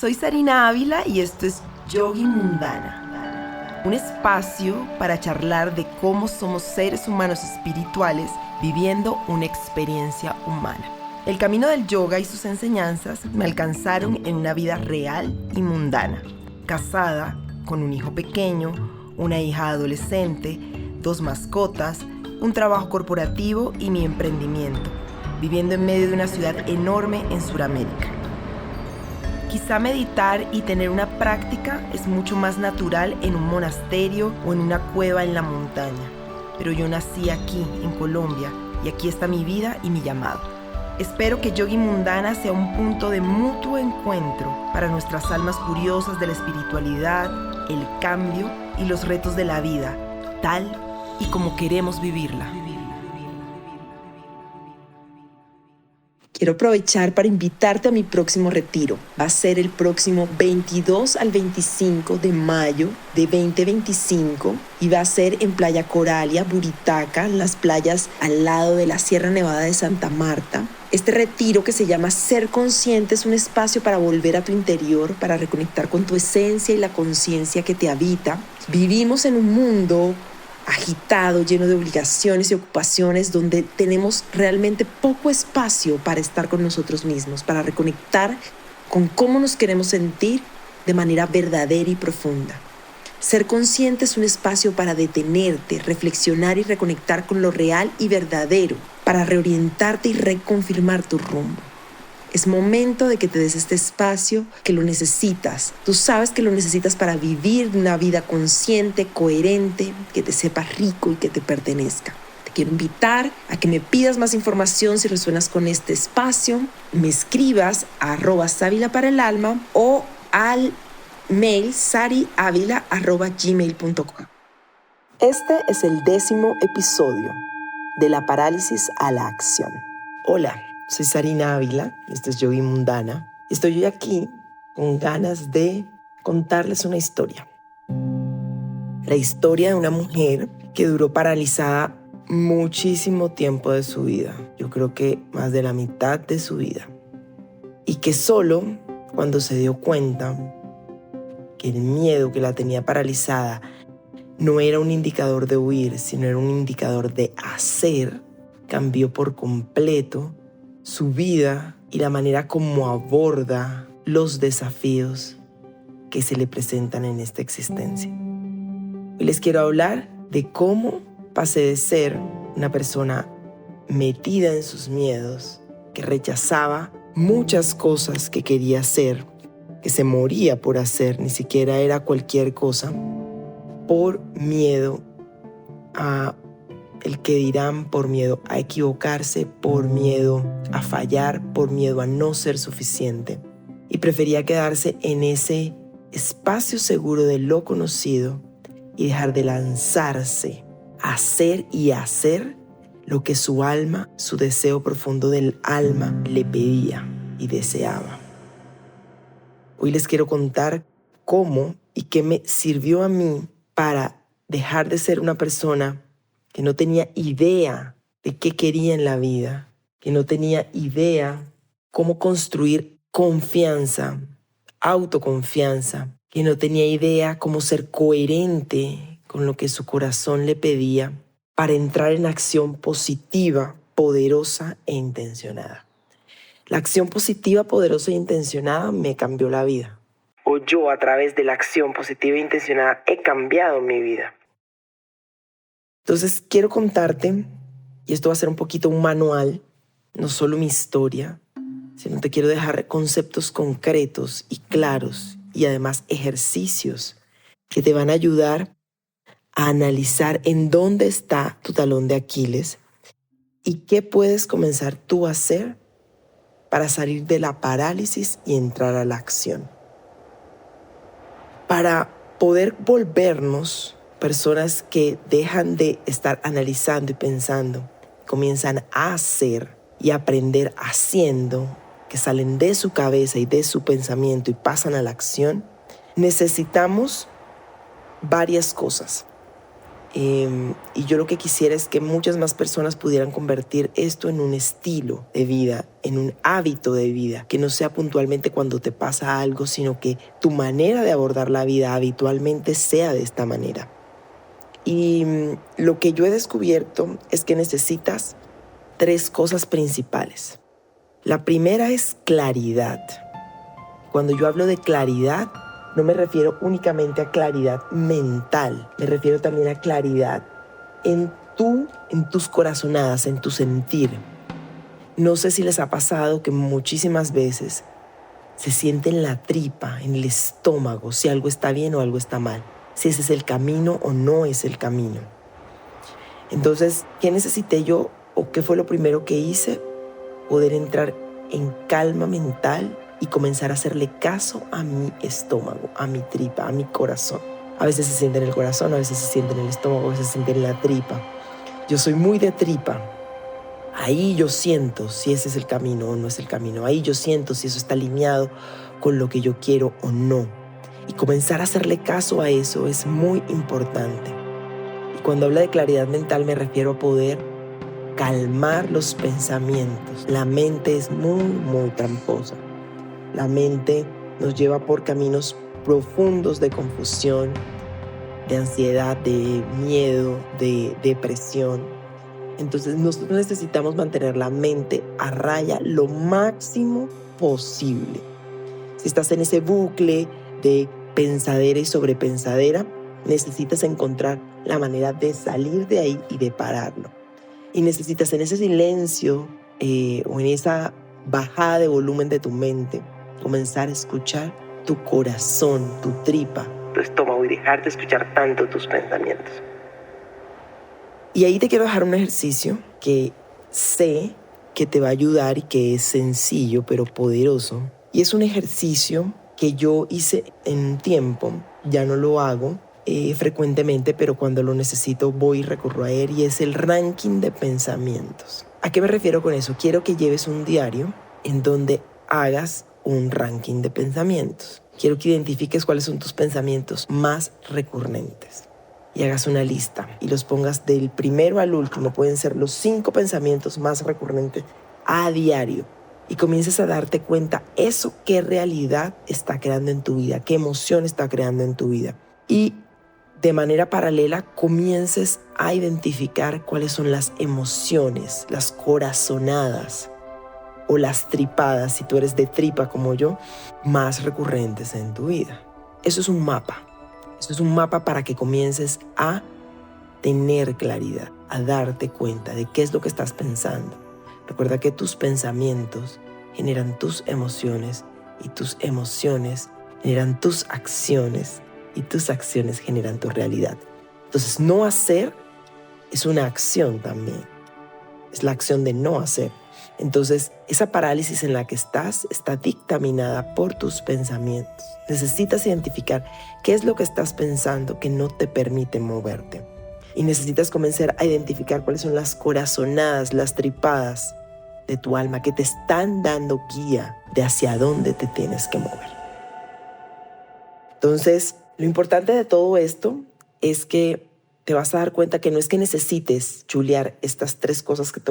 Soy Sarina Ávila y esto es Yogi Mundana, un espacio para charlar de cómo somos seres humanos espirituales viviendo una experiencia humana. El camino del yoga y sus enseñanzas me alcanzaron en una vida real y mundana, casada, con un hijo pequeño, una hija adolescente, 2 mascotas, un trabajo corporativo y mi emprendimiento, viviendo en medio de una ciudad enorme en Sudamérica. Quizá meditar y tener una práctica es mucho más natural en un monasterio o en una cueva en la montaña, pero yo nací aquí, en Colombia, y aquí está mi vida y mi llamado. Espero que Yogi Mundana sea un punto de mutuo encuentro para nuestras almas curiosas de la espiritualidad, el cambio y los retos de la vida, tal y como queremos vivirla. Quiero aprovechar para invitarte a mi próximo retiro. Va a ser el próximo 22 al 25 de mayo de 2025 y va a ser en Playa Coralia, Buritaca, en las playas al lado de la Sierra Nevada de Santa Marta. Este retiro, que se llama Ser Consciente, es un espacio para volver a tu interior, para reconectar con tu esencia y la conciencia que te habita. Vivimos en un mundo agitado, lleno de obligaciones y ocupaciones, donde tenemos realmente poco espacio para estar con nosotros mismos, para reconectar con cómo nos queremos sentir de manera verdadera y profunda. Ser Consciente es un espacio para detenerte, reflexionar y reconectar con lo real y verdadero, para reorientarte y reconfirmar tu rumbo. Es momento de que te des este espacio, que lo necesitas. Tú sabes que lo necesitas para vivir una vida consciente, coherente, que te sepa rico y que te pertenezca. Te quiero invitar a que me pidas más información si resuenas con este espacio. Me escribas a @savila-para-el-alma o al mail sariavila@gmail.com. Este es el 10º episodio de la parálisis a la acción. Hola. Soy Sarina Ávila, esto es Yogi Mundana. Estoy hoy aquí con ganas de contarles una historia. La historia de una mujer que duró paralizada muchísimo tiempo de su vida. Yo creo que más de la mitad de su vida. Y que solo cuando se dio cuenta que el miedo que la tenía paralizada no era un indicador de huir, sino era un indicador de hacer, cambió por completo su vida y la manera como aborda los desafíos que se le presentan en esta existencia. Hoy les quiero hablar de cómo pasé de ser una persona metida en sus miedos, que rechazaba muchas cosas que quería hacer, que se moría por hacer, ni siquiera era cualquier cosa, por miedo a el que dirán, por miedo a equivocarse, por miedo a fallar, por miedo a no ser suficiente. Y prefería quedarse en ese espacio seguro de lo conocido y dejar de lanzarse a hacer y hacer lo que su alma, su deseo profundo del alma le pedía y deseaba. Hoy les quiero contar cómo y qué me sirvió a mí para dejar de ser una persona que no tenía idea de qué quería en la vida, que no tenía idea cómo construir confianza, autoconfianza, que no tenía idea cómo ser coherente con lo que su corazón le pedía para entrar en acción positiva, poderosa e intencionada. La acción positiva, poderosa e intencionada me cambió la vida. O yo, a través de la acción positiva e intencionada, he cambiado mi vida. Entonces quiero contarte, y esto va a ser un poquito un manual, no solo mi historia, sino te quiero dejar conceptos concretos y claros y además ejercicios que te van a ayudar a analizar en dónde está tu talón de Aquiles y qué puedes comenzar tú a hacer para salir de la parálisis y entrar a la acción. Para poder volvernos personas que dejan de estar analizando y pensando, comienzan a hacer y aprender haciendo, que salen de su cabeza y de su pensamiento y pasan a la acción, necesitamos varias cosas. Y yo lo que quisiera es que muchas más personas pudieran convertir esto en un estilo de vida, en un hábito de vida, que no sea puntualmente cuando te pasa algo, sino que tu manera de abordar la vida habitualmente sea de esta manera. Y lo que yo he descubierto es que necesitas 3 cosas principales. La primera es claridad. Cuando yo hablo de claridad, no me refiero únicamente a claridad mental, me refiero también a claridad en tus corazonadas, en tu sentir. No sé si les ha pasado que muchísimas veces se siente en la tripa, en el estómago, si algo está bien o algo está mal, si ese es el camino o no es el camino. Entonces, ¿qué necesité yo o qué fue lo primero que hice? Poder entrar en calma mental y comenzar a hacerle caso a mi estómago, a mi tripa, a mi corazón. A veces se siente en el corazón, a veces se siente en el estómago, a veces se siente en la tripa. Yo soy muy de tripa. Ahí yo siento si ese es el camino o no es el camino. Ahí yo siento si eso está alineado con lo que yo quiero o no. Y comenzar a hacerle caso a eso es muy importante. Y cuando hablo de claridad mental me refiero a poder calmar los pensamientos. La mente es muy tramposa. La mente nos lleva por caminos profundos de confusión, de ansiedad, de miedo, de depresión. Entonces nosotros necesitamos mantener la mente a raya lo máximo posible. Si estás en ese bucle de pensadera y sobrepensadera, necesitas encontrar la manera de salir de ahí y de pararlo. Y necesitas en ese silencio o en esa bajada de volumen de tu mente comenzar a escuchar tu corazón, tu tripa, tu estómago y dejar de escuchar tanto tus pensamientos. Y ahí te quiero dejar un ejercicio que sé que te va a ayudar y que es sencillo pero poderoso. Y es un ejercicio que yo hice en un tiempo, ya no lo hago frecuentemente, pero cuando lo necesito voy y recurro a él, y es el ranking de pensamientos. ¿A qué me refiero con eso? Quiero que lleves un diario en donde hagas un ranking de pensamientos. Quiero que identifiques cuáles son tus pensamientos más recurrentes y hagas una lista y los pongas del primero al último. Pueden ser los 5 pensamientos más recurrentes a diario. Y comiences a darte cuenta eso qué realidad está creando en tu vida, qué emoción está creando en tu vida. Y de manera paralela comiences a identificar cuáles son las emociones, las corazonadas o las tripadas, si tú eres de tripa como yo, más recurrentes en tu vida. Eso es un mapa. Eso es un mapa para que comiences a tener claridad, a darte cuenta de qué es lo que estás pensando. Recuerda que tus pensamientos generan tus emociones y tus emociones generan tus acciones y tus acciones generan tu realidad. Entonces, no hacer es una acción también. Es la acción de no hacer. Entonces, esa parálisis en la que estás está dictaminada por tus pensamientos. Necesitas identificar qué es lo que estás pensando que no te permite moverte. Y necesitas comenzar a identificar cuáles son las corazonadas, las tripadas de tu alma que te están dando guía de hacia dónde te tienes que mover. Entonces, lo importante de todo esto es que te vas a dar cuenta que no es que necesites chulear estas 3 cosas que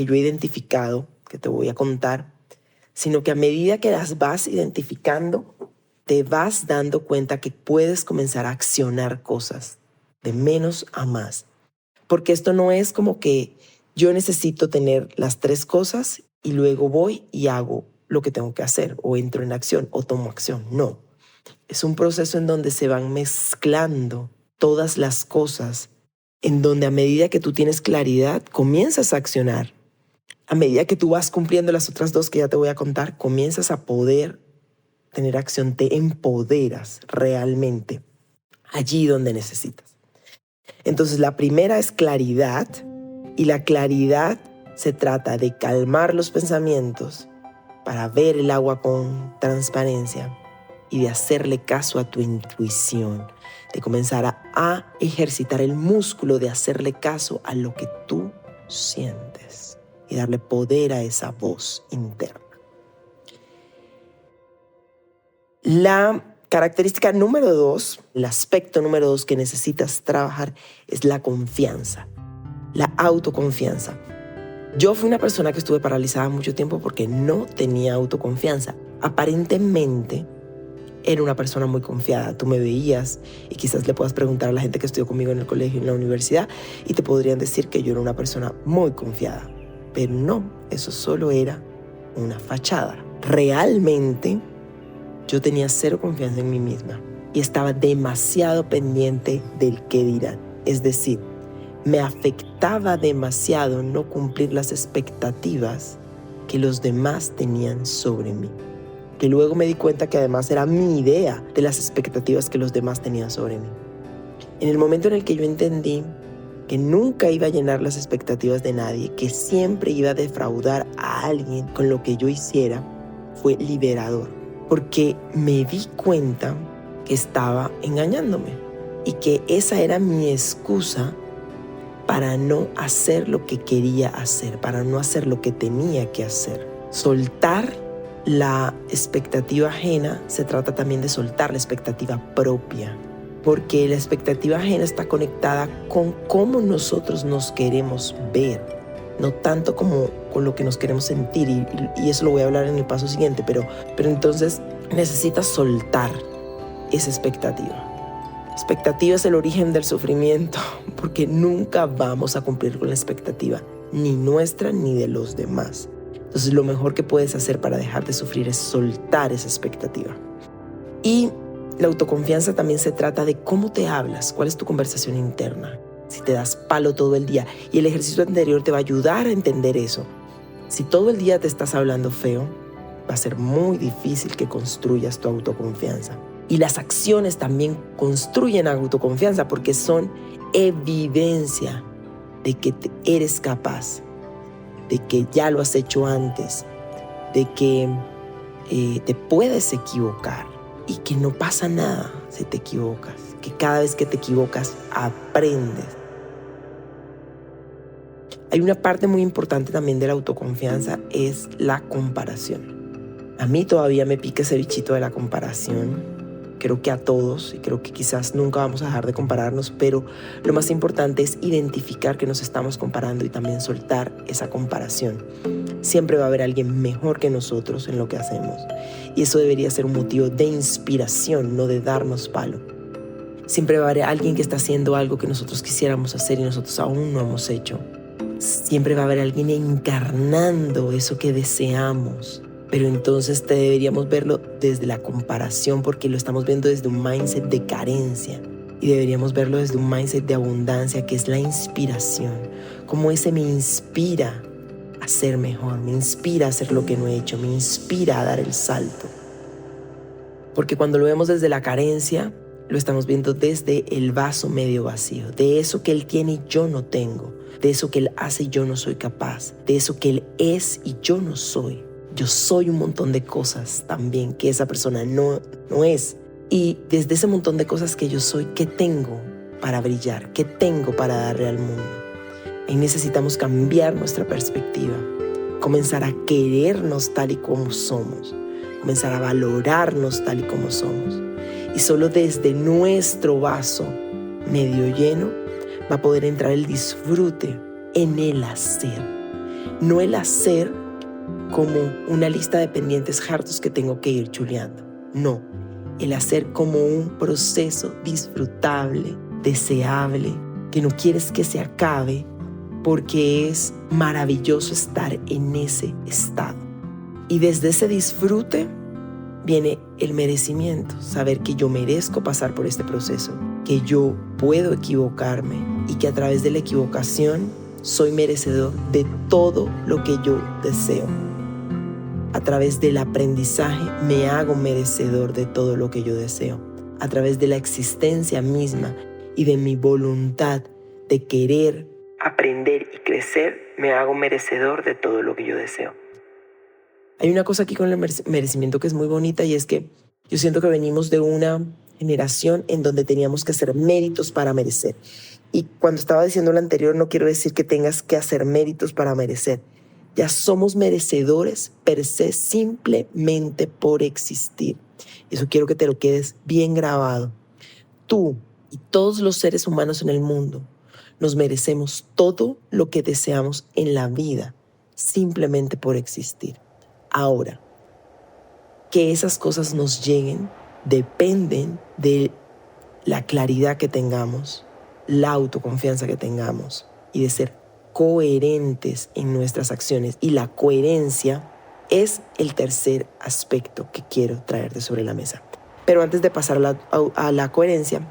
yo he identificado, que te voy a contar, sino que a medida que las vas identificando, te vas dando cuenta que puedes comenzar a accionar cosas de menos a más. Porque esto no es como que yo necesito tener las 3 cosas y luego voy y hago lo que tengo que hacer, o entro en acción, o tomo acción. No. Es un proceso en donde se van mezclando todas las cosas, en donde a medida que tú tienes claridad, comienzas a accionar. A medida que tú vas cumpliendo las otras 2 que ya te voy a contar, comienzas a poder tener acción, te empoderas realmente allí donde necesitas. Entonces, la primera es claridad, y la claridad se trata de calmar los pensamientos para ver el agua con transparencia y de hacerle caso a tu intuición, de comenzar a ejercitar el músculo de hacerle caso a lo que tú sientes y darle poder a esa voz interna. La característica número 2, el aspecto número 2 que necesitas trabajar es la confianza, la autoconfianza. Yo fui una persona que estuve paralizada mucho tiempo porque no tenía autoconfianza. Aparentemente era una persona muy confiada. Tú me veías y quizás le puedas preguntar a la gente que estudió conmigo en el colegio y en la universidad y te podrían decir que yo era una persona muy confiada. Pero no, eso solo era una fachada. Realmente yo tenía cero confianza en mí misma y estaba demasiado pendiente del qué dirán. Es decir, me afectaba demasiado no cumplir las expectativas que los demás tenían sobre mí. Que luego me di cuenta que además era mi idea de las expectativas que los demás tenían sobre mí. En el momento en el que yo entendí que nunca iba a llenar las expectativas de nadie, que siempre iba a defraudar a alguien con lo que yo hiciera, fue liberador. Porque me di cuenta que estaba engañándome y que esa era mi excusa para no hacer lo que quería hacer, para no hacer lo que tenía que hacer. Soltar la expectativa ajena se trata también de soltar la expectativa propia, porque la expectativa ajena está conectada con cómo nosotros nos queremos ver, no tanto como con lo que nos queremos sentir, y eso lo voy a hablar en el paso siguiente, pero entonces necesitas soltar esa expectativa. Expectativa es el origen del sufrimiento, porque nunca vamos a cumplir con la expectativa, ni nuestra ni de los demás. Entonces lo mejor que puedes hacer para dejar de sufrir es soltar esa expectativa. Y la autoconfianza también se trata de cómo te hablas, cuál es tu conversación interna, si te das palo todo el día. Y el ejercicio anterior te va a ayudar a entender eso. Si todo el día te estás hablando feo, va a ser muy difícil que construyas tu autoconfianza. Y las acciones también construyen autoconfianza porque son evidencia de que eres capaz, de que ya lo has hecho antes, de que te puedes equivocar y que no pasa nada si te equivocas, que cada vez que te equivocas aprendes. Hay una parte muy importante también de la autoconfianza, es la comparación. A mí todavía me pica ese bichito de la comparación. Creo que a todos, y creo que quizás nunca vamos a dejar de compararnos, pero lo más importante es identificar que nos estamos comparando y también soltar esa comparación. Siempre va a haber alguien mejor que nosotros en lo que hacemos, y eso debería ser un motivo de inspiración, no de darnos palo. Siempre va a haber alguien que está haciendo algo que nosotros quisiéramos hacer y nosotros aún no hemos hecho. Siempre va a haber alguien encarnando eso que deseamos. Pero entonces deberíamos verlo desde la comparación, porque lo estamos viendo desde un mindset de carencia, y deberíamos verlo desde un mindset de abundancia, que es la inspiración. Como ese me inspira a ser mejor, me inspira a hacer lo que no he hecho, me inspira a dar el salto. Porque cuando lo vemos desde la carencia, lo estamos viendo desde el vaso medio vacío, de eso que él tiene y yo no tengo, de eso que él hace y yo no soy capaz, de eso que él es y yo no soy. Yo soy un montón de cosas también que esa persona no es. Y desde ese montón de cosas que yo soy, ¿qué tengo para brillar? ¿Qué tengo para darle al mundo? Y necesitamos cambiar nuestra perspectiva, comenzar a querernos tal y como somos, comenzar a valorarnos tal y como somos. Y solo desde nuestro vaso medio lleno va a poder entrar el disfrute en el hacer. No el hacer como una lista de pendientes hartos que tengo que ir chuleando. No, el hacer como un proceso disfrutable, deseable, que no quieres que se acabe porque es maravilloso estar en ese estado. Y desde ese disfrute viene el merecimiento, saber que yo merezco pasar por este proceso, que yo puedo equivocarme y que a través de la equivocación soy merecedor de todo lo que yo deseo. A través del aprendizaje me hago merecedor de todo lo que yo deseo. A través de la existencia misma y de mi voluntad de querer aprender y crecer, me hago merecedor de todo lo que yo deseo. Hay una cosa aquí con el merecimiento que es muy bonita, y es que yo siento que venimos de una generación en donde teníamos que hacer méritos para merecer. Y cuando estaba diciendo lo anterior, no quiero decir que tengas que hacer méritos para merecer. Ya somos merecedores per se simplemente por existir. Eso quiero que te lo quedes bien grabado. Tú y todos los seres humanos en el mundo nos merecemos todo lo que deseamos en la vida, simplemente por existir. Ahora, que esas cosas nos lleguen dependen de la claridad que tengamos, la autoconfianza que tengamos y de ser coherentes en nuestras acciones. Y la coherencia es el tercer aspecto que quiero traerte sobre la mesa. Pero antes de pasar a la coherencia,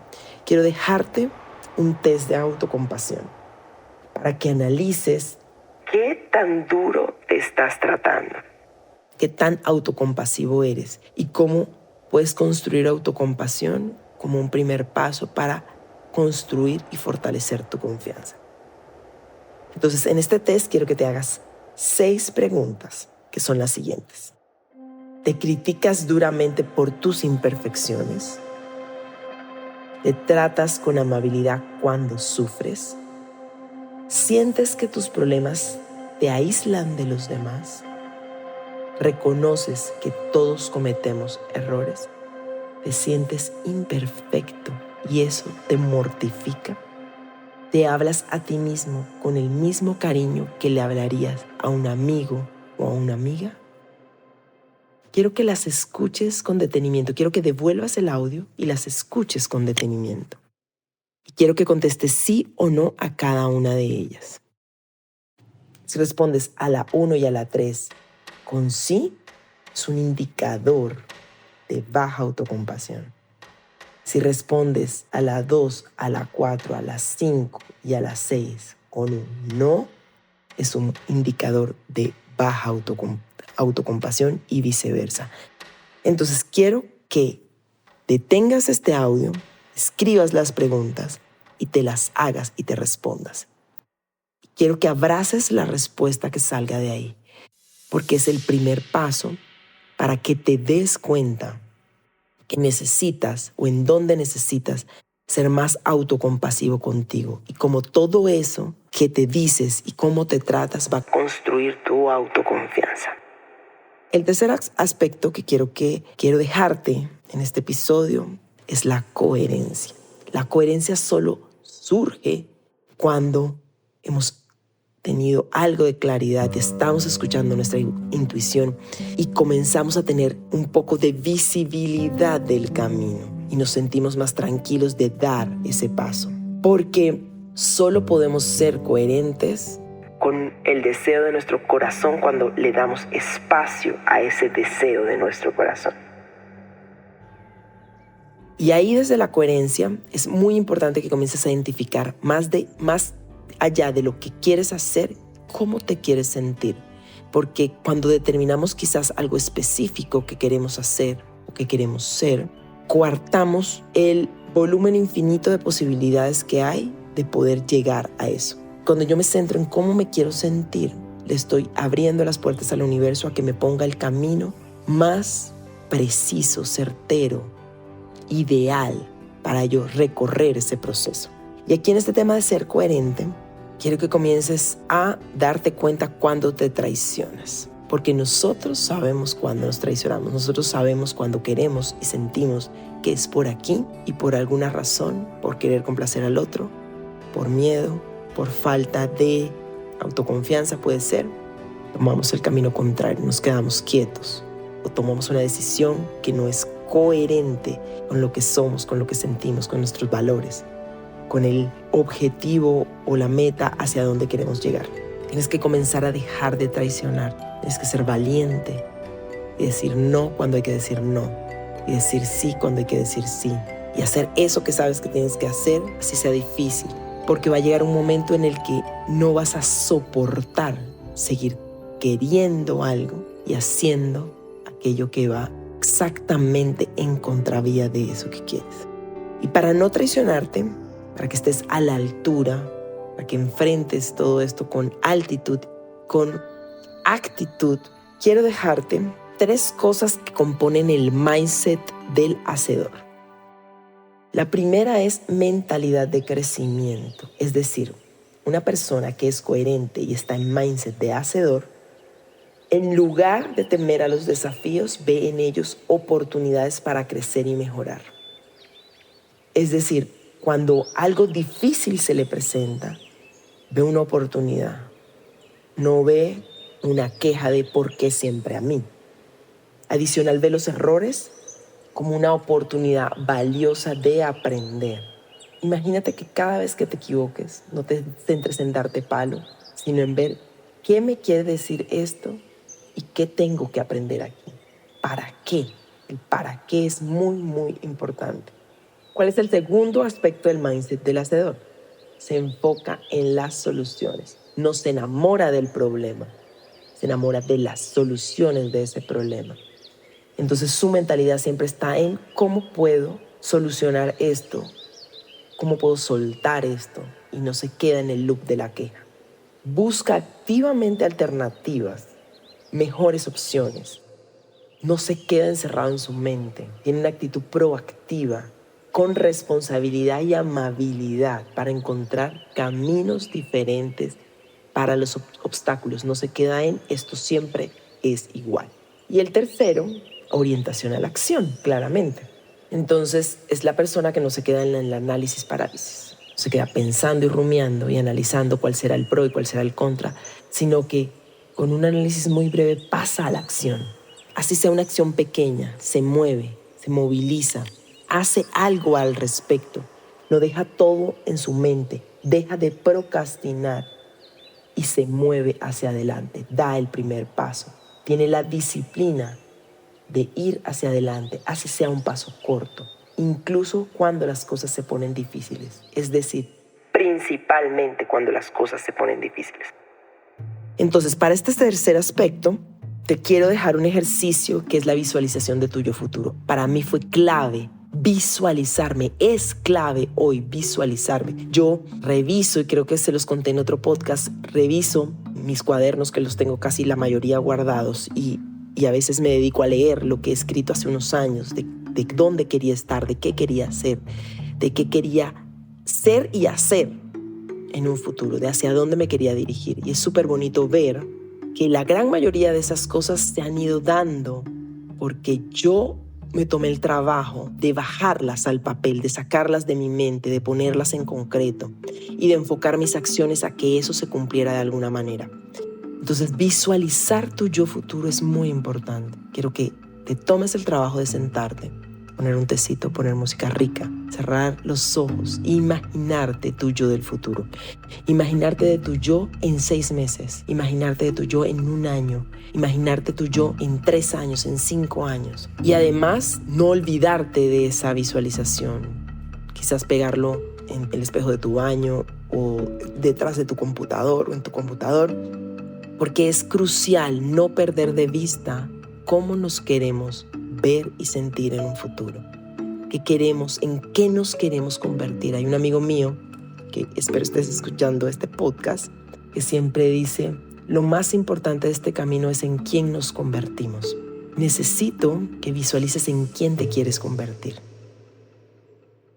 quiero dejarte un test de autocompasión para que analices qué tan duro te estás tratando, qué tan autocompasivo eres y cómo puedes construir autocompasión como un primer paso para construir y fortalecer tu confianza. Entonces, en este test quiero que te hagas 6 preguntas, que son las siguientes. ¿Te criticas duramente por tus imperfecciones? ¿Te tratas con amabilidad cuando sufres? ¿Sientes que tus problemas te aíslan de los demás? ¿Reconoces que todos cometemos errores? ¿Te sientes imperfecto y eso te mortifica? ¿Te hablas a ti mismo con el mismo cariño que le hablarías a un amigo o a una amiga? Quiero que las escuches con detenimiento. Quiero que devuelvas el audio y las escuches con detenimiento. Y quiero que contestes sí o no a cada una de ellas. Si respondes a la 1 y a la 3 con sí, es un indicador de baja autocompasión. Si respondes a la 2, a la 4, a la 5 y a la 6 con un no, es un indicador de baja autocompasión y viceversa. Entonces quiero que detengas este audio, escribas las preguntas y te las hagas y te respondas. Quiero que abraces la respuesta que salga de ahí, porque es el primer paso para que te des cuenta que necesitas o en dónde necesitas ser más autocompasivo contigo. Y como todo eso que te dices y cómo te tratas va a construir tu autoconfianza. El tercer aspecto que quiero dejarte en este episodio es la coherencia. La coherencia solo surge cuando hemos tenido algo de claridad y estamos escuchando nuestra intuición y comenzamos a tener un poco de visibilidad del camino y nos sentimos más tranquilos de dar ese paso. Porque solo podemos ser coherentes con el deseo de nuestro corazón cuando le damos espacio a ese deseo de nuestro corazón. Y ahí desde la coherencia es muy importante que comiences a identificar más allá de lo que quieres hacer, cómo te quieres sentir. Porque cuando determinamos quizás algo específico que queremos hacer o que queremos ser, coartamos el volumen infinito de posibilidades que hay de poder llegar a eso. Cuando yo me centro en cómo me quiero sentir, le estoy abriendo las puertas al universo a que me ponga el camino más preciso, certero, ideal para yo recorrer ese proceso. Y aquí en este tema de ser coherente, quiero que comiences a darte cuenta cuando te traicionas. Porque nosotros sabemos cuando nos traicionamos. Nosotros sabemos cuando queremos y sentimos que es por aquí y por alguna razón, por querer complacer al otro, por miedo, por falta de autoconfianza puede ser, tomamos el camino contrario, nos quedamos quietos o tomamos una decisión que no es coherente con lo que somos, con lo que sentimos, con nuestros valores, con el objetivo o la meta hacia donde queremos llegar. Tienes que comenzar a dejar de traicionar. Tienes que ser valiente y decir no cuando hay que decir no. Y decir sí cuando hay que decir sí. Y hacer eso que sabes que tienes que hacer, así sea difícil. Porque va a llegar un momento en el que no vas a soportar seguir queriendo algo y haciendo aquello que va exactamente en contravía de eso que quieres. Y para no traicionarte, para que estés a la altura, para que enfrentes todo esto con altitud, con actitud, quiero dejarte 3 cosas que componen el mindset del hacedor. La primera es mentalidad de crecimiento, es decir, una persona que es coherente y está en mindset de hacedor En lugar de temer a los desafíos, ve en ellos oportunidades para crecer y mejorar. Es decir, cuando algo difícil se le presenta, ve una oportunidad. No ve una queja de ¿por qué siempre a mí? Adicional, ve los errores como una oportunidad valiosa de aprender. Imagínate que cada vez que te equivoques, no te centres en darte palo, sino en ver qué me quiere decir esto y qué tengo que aprender aquí. ¿Para qué? El para qué es muy, muy importante. ¿Cuál es el segundo aspecto del mindset del hacedor? Se enfoca en las soluciones. No se enamora del problema, se enamora de las soluciones de ese problema. Entonces su mentalidad siempre está en cómo puedo solucionar esto, cómo puedo soltar esto, y no se queda en el loop de la queja. Busca activamente alternativas, mejores opciones. No se queda encerrado en su mente. Tiene una actitud proactiva, con responsabilidad y amabilidad para encontrar caminos diferentes para los obstáculos. No se queda en esto siempre es igual. Y el tercero, orientación a la acción, claramente. Entonces es la persona que no se queda en el análisis parálisis. No se queda pensando y rumiando y analizando cuál será el pro y cuál será el contra, sino que con un análisis muy breve pasa a la acción. Así sea una acción pequeña, se mueve, se moviliza, hace algo al respecto. No deja todo en su mente, deja de procrastinar y se mueve hacia adelante, da el primer paso. Tiene la disciplina de ir hacia adelante, así sea un paso corto, incluso cuando las cosas se ponen difíciles. Es decir, principalmente cuando las cosas se ponen difíciles. Entonces, para este tercer aspecto, te quiero dejar un ejercicio que es la visualización de tu yo futuro. Para mí fue clave visualizarme, es clave hoy visualizarme. Yo reviso, y creo que se los conté en otro podcast, reviso mis cuadernos, que los tengo casi la mayoría guardados, y a veces me dedico a leer lo que he escrito hace unos años, de dónde quería estar, de qué quería hacer, de qué quería ser y hacer en un futuro, de hacia dónde me quería dirigir. Y es súper bonito ver que la gran mayoría de esas cosas se han ido dando porque yo me tomé el trabajo de bajarlas al papel, de sacarlas de mi mente, de ponerlas en concreto y de enfocar mis acciones a que eso se cumpliera de alguna manera. Entonces, visualizar tu yo futuro es muy importante. Quiero que te tomes el trabajo de sentarte, poner un tecito, poner música rica, cerrar los ojos, imaginarte tu yo del futuro. Imaginarte de tu yo en 6 meses, imaginarte de tu yo en 1 año, imaginarte tu yo en 3 años, en 5 años. Y además, no olvidarte de esa visualización. Quizás pegarlo en el espejo de tu baño o detrás de tu computador o en tu computador, porque es crucial no perder de vista cómo nos queremos ver y sentir en un futuro. ¿Qué queremos? ¿En qué nos queremos convertir? Hay un amigo mío, que espero estés escuchando este podcast, que siempre dice, lo más importante de este camino es en quién nos convertimos. Necesito que visualices en quién te quieres convertir.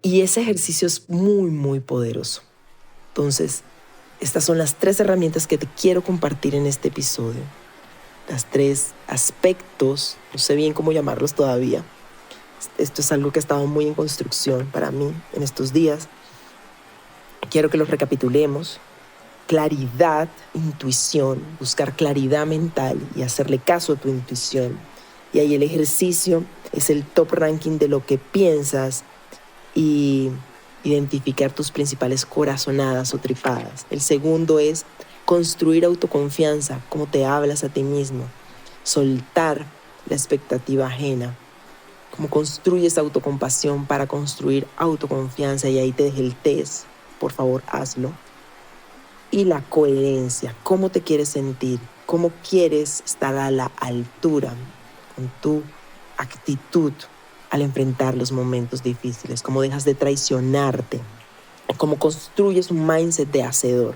Y ese ejercicio es muy, muy poderoso. Entonces, estas son las 3 herramientas que te quiero compartir en este episodio. Las 3 aspectos, no sé bien cómo llamarlos todavía. Esto es algo que ha estado muy en construcción para mí en estos días. Quiero que los recapitulemos. Claridad, intuición, buscar claridad mental y hacerle caso a tu intuición. Y ahí el ejercicio es el top ranking de lo que piensas y identificar tus principales corazonadas o tripadas. El segundo es construir autoconfianza, cómo te hablas a ti mismo, soltar la expectativa ajena, cómo construyes autocompasión para construir autoconfianza, y ahí te dejé el test, por favor hazlo. Y la coherencia, cómo te quieres sentir, cómo quieres estar a la altura con tu actitud al enfrentar los momentos difíciles, cómo dejas de traicionarte, cómo construyes un mindset de hacedor.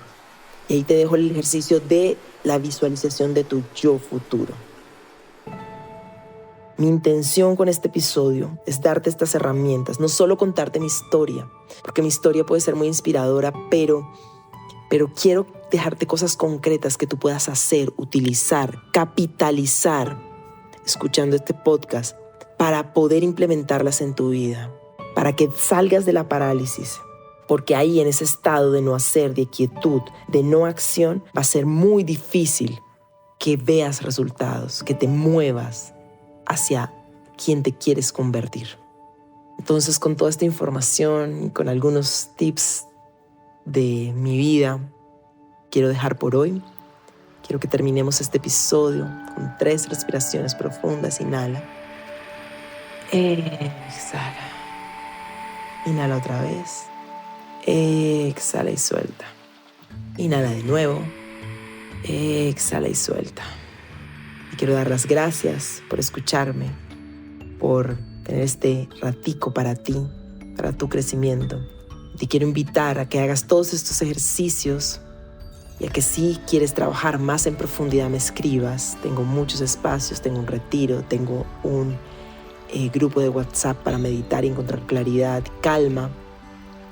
Y ahí te dejo el ejercicio de la visualización de tu yo futuro. Mi intención con este episodio es darte estas herramientas, no solo contarte mi historia, porque mi historia puede ser muy inspiradora, pero pero quiero dejarte cosas concretas que tú puedas hacer, utilizar, capitalizar, escuchando este podcast, para poder implementarlas en tu vida, para que salgas de la parálisis. Porque ahí, en ese estado de no hacer, de quietud, de no acción, va a ser muy difícil que veas resultados, que te muevas hacia quien te quieres convertir. Entonces, con toda esta información y con algunos tips de mi vida, quiero dejar por hoy. Quiero que terminemos este episodio con 3 respiraciones profundas. Inhala. Exhala. Inhala otra vez. Exhala y suelta. Inhala de nuevo. Exhala y suelta. Y quiero dar las gracias por escucharme, por tener este ratico para ti, para tu crecimiento. Te quiero invitar a que hagas todos estos ejercicios y a que si quieres trabajar más en profundidad me escribas. Tengo muchos espacios, tengo un retiro, tengo un grupo de WhatsApp para meditar y encontrar claridad, calma.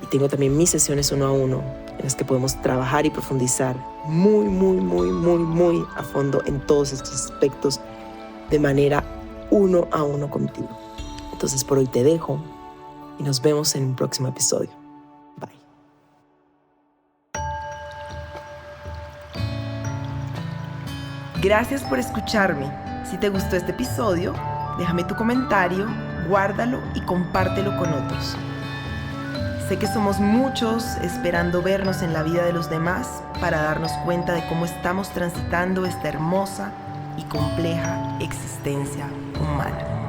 Y tengo también mis sesiones 1 a 1 en las que podemos trabajar y profundizar muy a fondo en todos estos aspectos de manera 1 a 1 contigo. Entonces por hoy te dejo y nos vemos en un próximo episodio. Bye. Gracias por escucharme. Si te gustó este episodio, déjame tu comentario, guárdalo y compártelo con otros. Sé que somos muchos esperando vernos en la vida de los demás para darnos cuenta de cómo estamos transitando esta hermosa y compleja existencia humana.